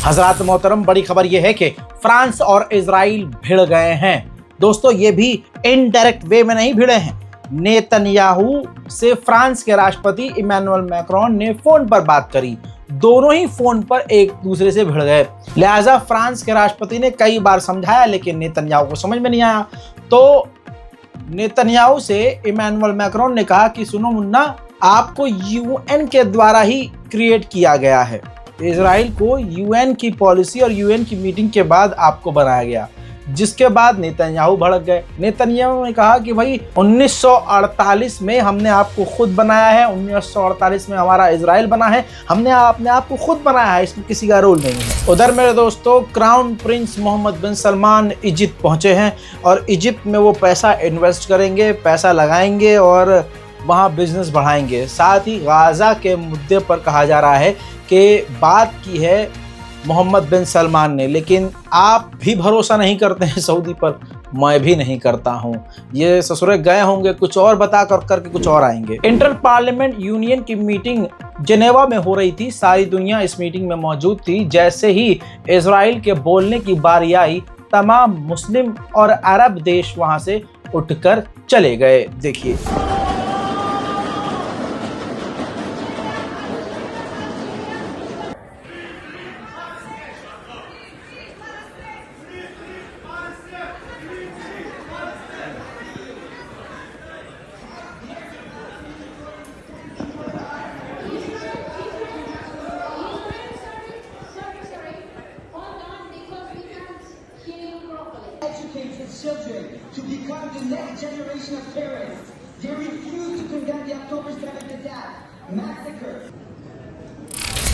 हजरात मोहतरम, बड़ी खबर यह है कि फ्रांस और इजराइल भिड़ गए हैं। दोस्तों, ये भी इनडायरेक्ट वे में नहीं भिड़े हैं। नेतन्याहू से फ्रांस के राष्ट्रपति इमैनुअल मैक्रोन ने फोन पर बात करी। दोनों ही फोन पर एक दूसरे से भिड़ गए। लिहाजा फ्रांस के राष्ट्रपति ने कई बार समझाया, लेकिन नेतन्याहू को समझ में नहीं आया। तो नेतन्याहू से इमैनुअल मैक्रोन ने कहा कि सुनो मुन्ना, आपको यूएन के द्वारा ही क्रिएट किया गया है। इजराइल को यूएन की पॉलिसी और यूएन की मीटिंग के बाद आपको बनाया गया, जिसके बाद नेतन्याहू भड़क गए। नेतन्याहू ने कहा कि भाई 1948 में हमने आपको खुद बनाया है, 1948 में हमारा इजराइल बना है, हमने अपने आप को खुद बनाया है, इसमें किसी का रोल नहीं है। उधर मेरे दोस्तों, क्राउन प्रिंस मोहम्मद बिन सलमान इजिप्ट पहुंचे हैं और इजिप्ट में वो पैसा इन्वेस्ट करेंगे, पैसा लगाएंगे और वहाँ बिजनेस बढ़ाएंगे। साथ ही गाजा के मुद्दे पर कहा जा रहा है कि बात की है मोहम्मद बिन सलमान ने, लेकिन आप भी भरोसा नहीं करते हैं सऊदी पर, मैं भी नहीं करता हूं। ये ससुरे गए होंगे कुछ और बता करके कुछ और आएंगे। इंटर पार्लियामेंट यूनियन की मीटिंग जेनेवा में हो रही थी। सारी दुनिया इस मीटिंग में मौजूद थी। जैसे ही इजराइल के बोलने की बारी आई, तमाम मुस्लिम और अरब देश वहां से उठकर चले गए। देखिए, educate his children to become the next generation of terrorists. They refuse to condemn the October 7th attack, massacre.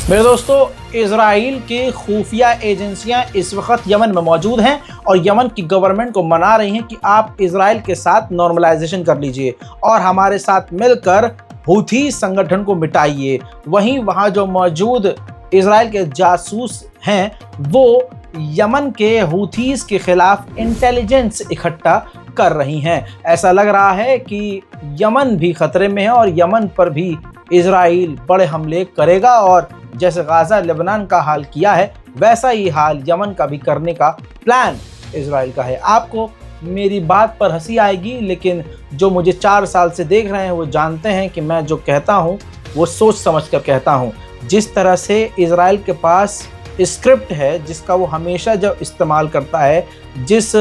मेरे दोस्तों, इजराइल की खुफिया एजेंसियां इस वक्त यमन में मौजूद हैं और यमन की गवर्नमेंट को मना रही हैं कि आप इजराइल के साथ नॉर्मलाइजेशन कर लीजिए और हमारे साथ मिलकर हूथी संगठन को मिटाइए। वहीं वहां जो मौजूद इजराइल के जासूस हैं, वो यमन के हूथीज के खिलाफ इंटेलिजेंस इकट्ठा कर रही हैं। ऐसा लग रहा है कि यमन भी खतरे में है और यमन पर भी इजराइल बड़े हमले करेगा और जैसे गाजा लेबनान का हाल किया है, वैसा ही हाल यमन का भी करने का प्लान इजराइल का है। आपको मेरी बात पर हंसी आएगी, लेकिन जो मुझे 4 साल से देख रहे हैं वो जानते हैं कि मैं जो कहता हूँ वो सोच समझ कर कहता हूँ। जिस तरह से इजराइल के पास स्क्रिप्ट है, जिसका वो हमेशा जब इस्तेमाल करता है, जिस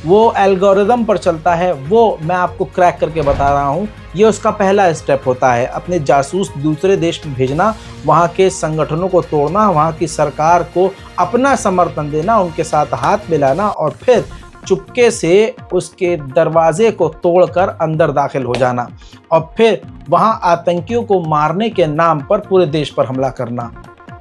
वो एल्गोरिदम पर चलता है, वो मैं आपको क्रैक करके बता रहा हूँ। ये उसका पहला स्टेप होता है, अपने जासूस दूसरे देश में भेजना, वहाँ के संगठनों को तोड़ना, वहाँ की सरकार को अपना समर्थन देना, उनके साथ हाथ मिलाना और फिर चुपके से उसके दरवाजे को तोड़कर अंदर दाखिल हो जाना और फिर वहाँ आतंकियों को मारने के नाम पर पूरे देश पर हमला करना।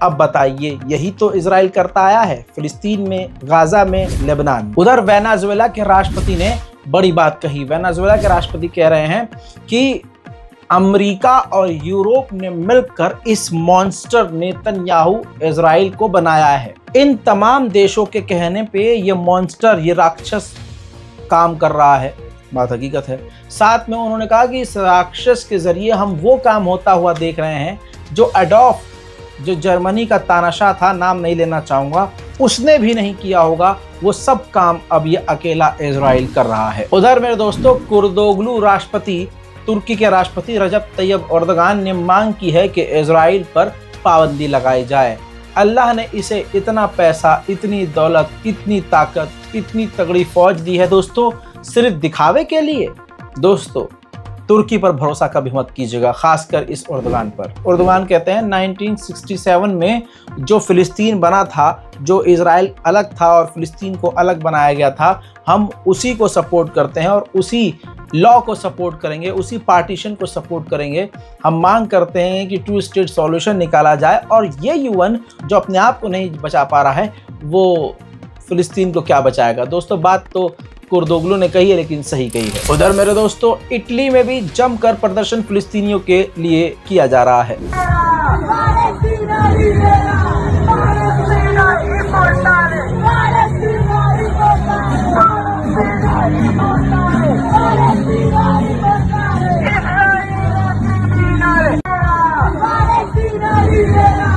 अब बताइए, यही तो इजराइल करता आया है फिलिस्तीन में, गाजा में, लेबनान में। उधर वेनेजुएला के राष्ट्रपति ने बड़ी बात कही। वेनेजुएला के राष्ट्रपति कह रहे हैं कि अमेरिका और यूरोप ने मिलकर इस मॉन्स्टर नेतन्याहू इजराइल को बनाया है। इन तमाम देशों के कहने पे ये मॉन्स्टर, ये राक्षस काम कर रहा है। बात हकीकत है। साथ में उन्होंने कहा कि इस राक्षस के जरिए हम वो काम होता हुआ देख रहे हैं जो एडोल्फ, जो जर्मनी का तानाशाह था, नाम नहीं लेना चाहूंगा, उसने भी नहीं किया होगा। वो सब काम अब ये अकेला इजराइल कर रहा है। उधर मेरे दोस्तों, कुर्दोगलू राष्ट्रपति, तुर्की के राष्ट्रपति रजब तैयब एर्दोगान ने मांग की है कि इजराइल पर पाबंदी लगाई जाए। अल्लाह ने इसे इतना पैसा, इतनी दौलत, इतनी ताकत, इतनी तगड़ी फौज दी है दोस्तों, सिर्फ दिखावे के लिए। दोस्तों, तुर्की पर भरोसा कभी मत कीजिएगा, खासकर इस एर्दोगान पर। एर्दोगान कहते हैं 1967 में जो फिलिस्तीन बना था, जो इजराइल अलग था और फिलिस्तीन को अलग बनाया गया था, हम उसी को सपोर्ट करते हैं और उसी लॉ को सपोर्ट करेंगे, उसी पार्टीशन को सपोर्ट करेंगे। हम मांग करते हैं कि 2 स्टेट सॉल्यूशन निकाला जाए और ये यूएन जो अपने आप को नहीं बचा पा रहा है, वो फिलिस्तीन को क्या बचाएगा। दोस्तों, बात तो कुर्दोगलू ने कही है, लेकिन सही कही है। उधर मेरे दोस्तों, इटली में भी जमकर प्रदर्शन फिलिस्तीनियों के लिए किया जा रहा है। Palestina libera!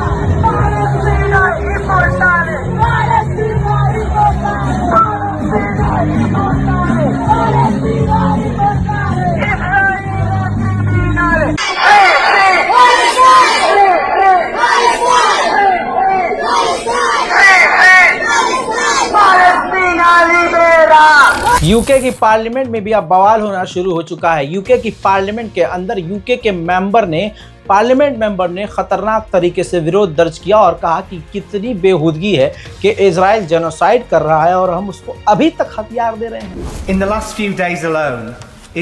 Palestina inmortale! UK की पार्लियामेंट में भी अब बवाल होना शुरू हो चुका है। यूके की पार्लियामेंट के अंदर यूके के पार्लियामेंट मेंबर ने खतरनाक तरीके से विरोध दर्ज किया और कहा कि कितनी बेहूदगी है कि इजराइल जेनोसाइड कर रहा है और हम उसको अभी तक हथियार दे रहे हैं। In the last few days alone,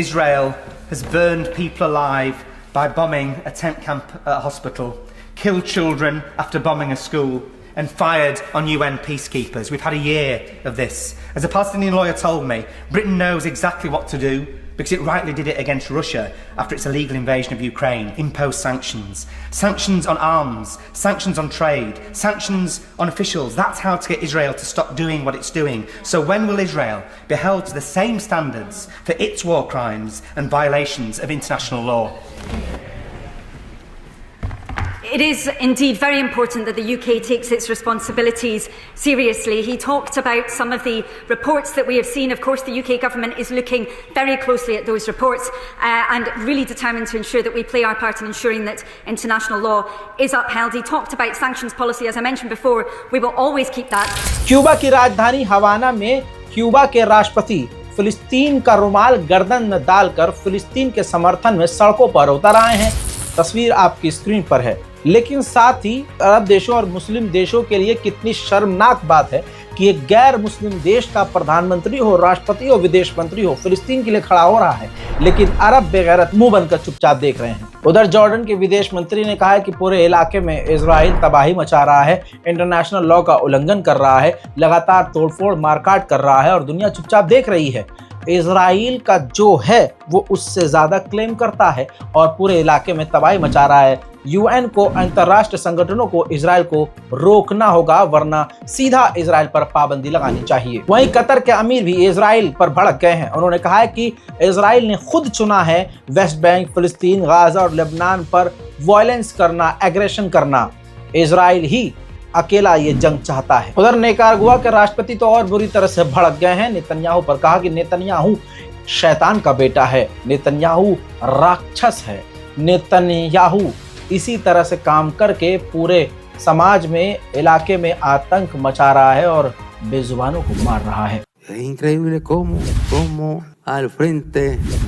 Israel has burned people alive by bombing a tent camp at a hospital, killed children after bombing a school, and fired on UN peacekeepers. We've had a year of this. As a Palestinian lawyer told me, Britain knows exactly what to do because it rightly did it against Russia after its illegal invasion of Ukraine. Impose sanctions. Sanctions on arms, sanctions on trade, sanctions on officials. That's how to get Israel to stop doing what it's doing. So when will Israel be held to the same standards for its war crimes and violations of international law? It is indeed very important that the UK takes its responsibilities seriously. He talked about some of the reports that we have seen. Of course, the UK government is looking very closely at those reports and really determined to ensure that we play our part in ensuring that international law is upheld. He talked about sanctions policy. As I mentioned before, we will always keep that. Cuba की राजधानी हवाना में Cuba के राष्ट्रपति फिलिस्तीन का रुमाल गर्दन में डालकर फिलिस्तीन के समर्थन में सड़कों पर उतर आए हैं। तस्वीर आपकी स्क्रीन पर है। लेकिन साथ ही अरब देशों और मुस्लिम देशों के लिए कितनी शर्मनाक बात है कि एक गैर मुस्लिम देश का प्रधानमंत्री हो, राष्ट्रपति हो, विदेश मंत्री हो, फिलिस्तीन के लिए खड़ा हो रहा है, लेकिन अरब बेगैरत मुंह बनकर चुपचाप देख रहे हैं। उधर जॉर्डन के विदेश मंत्री ने कहा है कि पूरे इलाके में इजराइल तबाही मचा रहा है, इंटरनेशनल लॉ का उल्लंघन कर रहा है, लगातार तोड़फोड़ मारकाट कर रहा है और दुनिया चुपचाप देख रही है। इजराइल का जो है वो उससे ज्यादा क्लेम करता है और पूरे इलाके में तबाही मचा रहा है। यूएन को, अंतर्राष्ट्रीय संगठनों को इजराइल को रोकना होगा, वरना सीधा इजराइल पर पाबंदी लगानी चाहिए। वहीं कतर के अमीर भी इजराइल पर भड़क गए हैं। उन्होंने कहा है कि इजराइल ने खुद चुना है वेस्ट बैंक, फिलिस्तीन, गाजा और लेबनान पर वायलेंस करना, एग्रेशन करना। इजराइल ही अकेला ये जंग चाहता है। उधर निकारागुआ के राष्ट्रपति तो और बुरी तरह से भड़क गए हैं नेतन्याहू पर। कहा कि नेतन्याहू शैतान का बेटा है, नेतन्याहू राक्षस है, नेतन्याहू इसी तरह से काम करके पूरे समाज में, इलाके में आतंक मचा रहा है और बेजुबानों को मार रहा है। Es increíble cómo al frente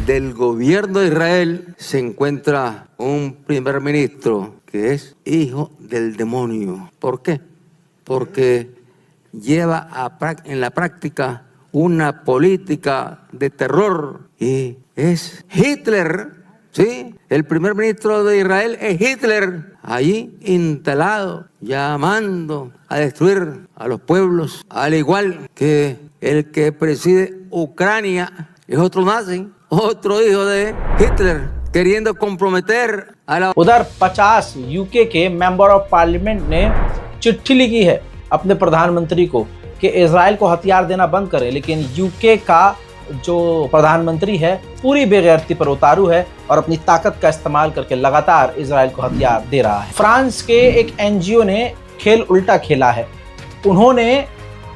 del gobierno de Israel se encuentra un primer ministro que es hijo del demonio. ¿Por qué? Porque lleva en la práctica una política de terror y es Hitler, ¿sí? El primer ministro de Israel es Hitler, allí instalado, llamando a destruir a los pueblos, al igual que el que preside Ucrania es otro nazi, otro hijo de Hitler, queriendo comprometer a la... उधर 50 UK के member of parliament ने चिट्ठी लिखी है अपने प्रधानमंत्री को कि इजराइल को हथियार देना बंद करे, लेकिन यूके का जो प्रधानमंत्री है पूरी बेगैरती पर उतारू है और अपनी ताकत का इस्तेमाल करके लगातार इजराइल को हथियार दे रहा है। फ्रांस के एक एनजीओ ने खेल उल्टा खेला है। उन्होंने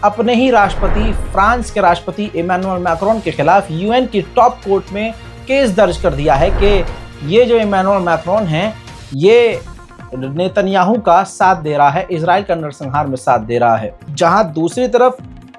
अपने ही राष्ट्रपति, फ्रांस के राष्ट्रपति इमैनुअल मैक्रोन के खिलाफ यूएन की टॉप कोर्ट में केस दर्ज कर दिया है कि ये जो इमैनुअल मैक्रोन हैं, ये नेतन्याहू का साथ दे रहा है, इजराइल का नरसंहार में साथ दे रहा है। जहां दूसरी तरफ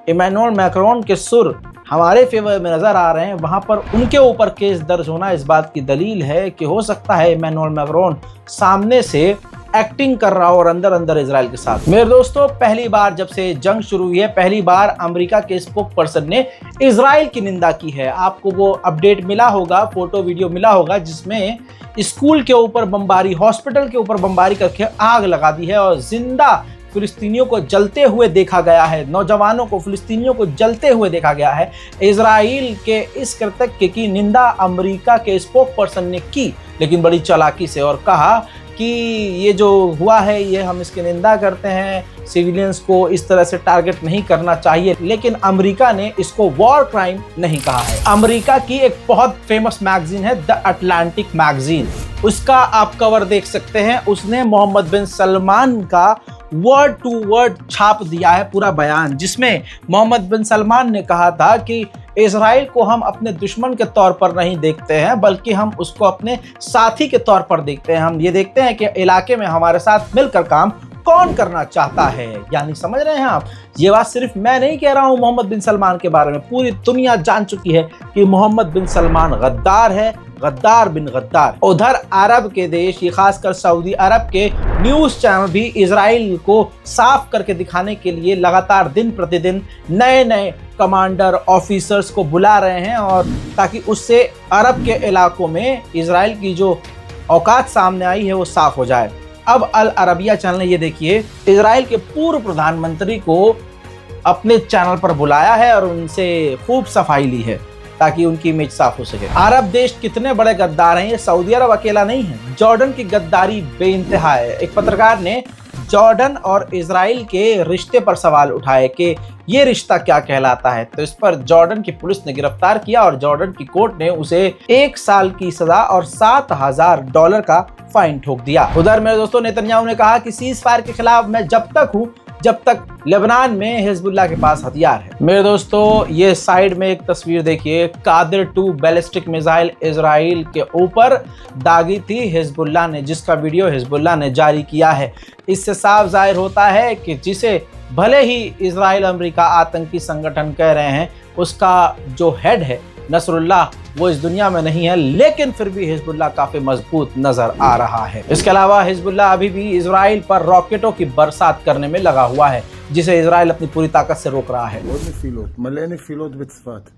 इमैनुअल मैक्रोन के सुर हमारे फेवर में नजर आ रहे हैं, वहां पर उनके ऊपर केस दर्ज होना इस बात की दलील है कि हो सकता है इमैनुअल मैक्रोन सामने से एक्टिंग कर रहा हो और अंदर अंदर इजराइल के साथ। मेरे दोस्तों, पहली बार जब से जंग शुरू हुई है, पहली बार अमेरिका के स्पोक पर्सन ने इजराइल की निंदा की है। आपको वो अपडेट मिला होगा, फोटो वीडियो मिला होगा, जिसमें स्कूल के ऊपर बमबारी, हॉस्पिटल के ऊपर बमबारी करके आग लगा दी है और जिंदा फिलिस्तीनियों को जलते हुए देखा गया है, नौजवानों को, फिलिस्तीनियों को जलते हुए देखा गया है। इजराइल के इस कृत्य की निंदा अमेरिका के स्पोक पर्सन ने की, लेकिन बड़ी चालाकी से, और कहा कि ये जो हुआ है ये हम इसकी निंदा करते हैं, सिविलियंस को इस तरह से टारगेट नहीं करना चाहिए, लेकिन अमेरिका ने इसको वॉर क्राइम नहीं कहा है। अमेरिका की एक बहुत फेमस मैगजीन है द अटलांटिक मैगजीन, उसका आप कवर देख सकते हैं। उसने मोहम्मद बिन सलमान का वर्ड टू वर्ड छाप दिया है पूरा बयान, जिसमें मोहम्मद बिन सलमान ने कहा था कि इजराइल को हम अपने दुश्मन के तौर पर नहीं देखते हैं, बल्कि हम उसको अपने साथी के तौर पर देखते हैं। हम ये देखते हैं कि इलाके में हमारे साथ मिलकर काम कौन करना चाहता है। यानी समझ रहे हैं आप, ये बात सिर्फ मैं नहीं कह रहा हूं मोहम्मद बिन सलमान के बारे में, पूरी दुनिया जान चुकी है कि मोहम्मद बिन सलमान गद्दार है, गद्दार बिन गद्दार। उधर अरब के देश, ये खासकर सऊदी अरब के न्यूज चैनल भी इजराइल को साफ करके दिखाने के लिए लगातार दिन प्रतिदिन नए नए कमांडर ऑफिसर्स को बुला रहे हैं, और ताकि उससे अरब के इलाकों में इजराइल की जो औकात सामने आई है वो साफ हो जाए। अब अल अरबिया चैनल ने ये देखिए इजराइल के पूर्व प्रधानमंत्री को अपने चैनल पर बुलाया है और उनसे खूब सफाई ली है ताकि उनकी इमेज साफ हो सके। अरब देश कितने बड़े गद्दार हैं, ये सऊदी अरब अकेला नहीं है। जॉर्डन की गद्दारी बेइंतहा है। एक पत्रकार ने जॉर्डन और इजराइल के रिश्ते पर सवाल उठाए कि ये रिश्ता क्या कहलाता है, तो इस पर जॉर्डन की पुलिस ने गिरफ्तार किया और जॉर्डन की कोर्ट ने उसे 1 साल की सजा और $7,000 का फाइन ठोक दिया। उधर मेरे दोस्तों नेतन्याहू ने कहा कि सीज फायर के खिलाफ मैं जब तक हूं जब तक लेबनान में हिजबुल्लाह के पास हथियार है। मेरे दोस्तों ये साइड में एक तस्वीर देखिए, कादिर 2 बैलिस्टिक मिसाइल इजराइल के ऊपर दागी थी हिजबुल्लाह ने, जिसका वीडियो हिजबुल्लाह ने जारी किया है। इससे साफ जाहिर होता है कि जिसे भले ही इजराइल अमेरिका आतंकी संगठन कह रहे हैं, उसका जो हेड है नसरुल्लाह वो इस दुनिया में नहीं है, लेकिन फिर भी हिजबुल्लाह काफी मजबूत नजर आ रहा है। इसके अलावा हिजबुल्लाह अभी भी इजराइल पर रॉकेटों की बरसात करने में लगा हुआ है, जिसे इजराइल अपनी पूरी ताकत से रोक रहा है। עוד נפילות, מלא נפילות בצפת.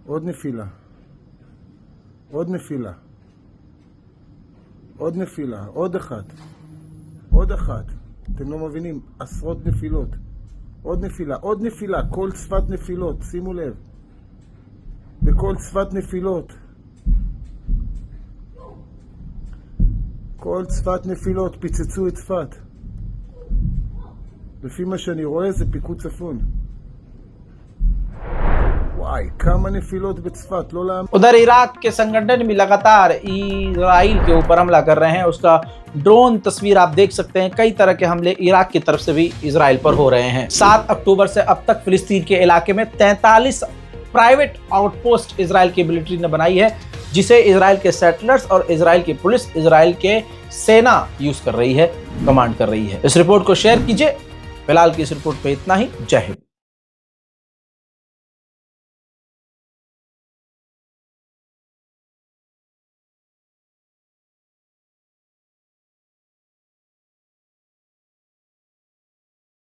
עוד נפילה. עוד נפילה. עוד נפילה. עוד אחת. עוד אחת. אתם לא מבינים, עשרות נפילות. עוד נפילה. עוד נפילה. כל צפת נפילות, שימו לב. בכל צפת נפילות. כל צפת נפילות, פיצצו את צפת. לפי מה שאני רואה זה פיקוד צפון. וואי, כמה נפילות בצפת, לא להאמין. उधर इराक के संगठन भी लगातार इजराइल के ऊपर हमला कर रहे हैं। उसका ड्रोन तस्वीर आप देख सकते हैं। कई तरह के हमले इराक की तरफ से भी इजराइल पर हो रहे हैं। 7 अक्टूबर से अब तक फिलिस्तीन के इलाके में 43 प्राइवेट आउटपोस्ट इजराइल की मिलिट्री ने बनाई है, जिसे इजराइल के सेटलर्स और इजराइल की पुलिस, इजराइल के सेना यूज कर रही है, कमांड कर रही है। इस रिपोर्ट को शेयर कीजिए। फिलहाल की इस रिपोर्ट पे इतना ही। जय हिंद।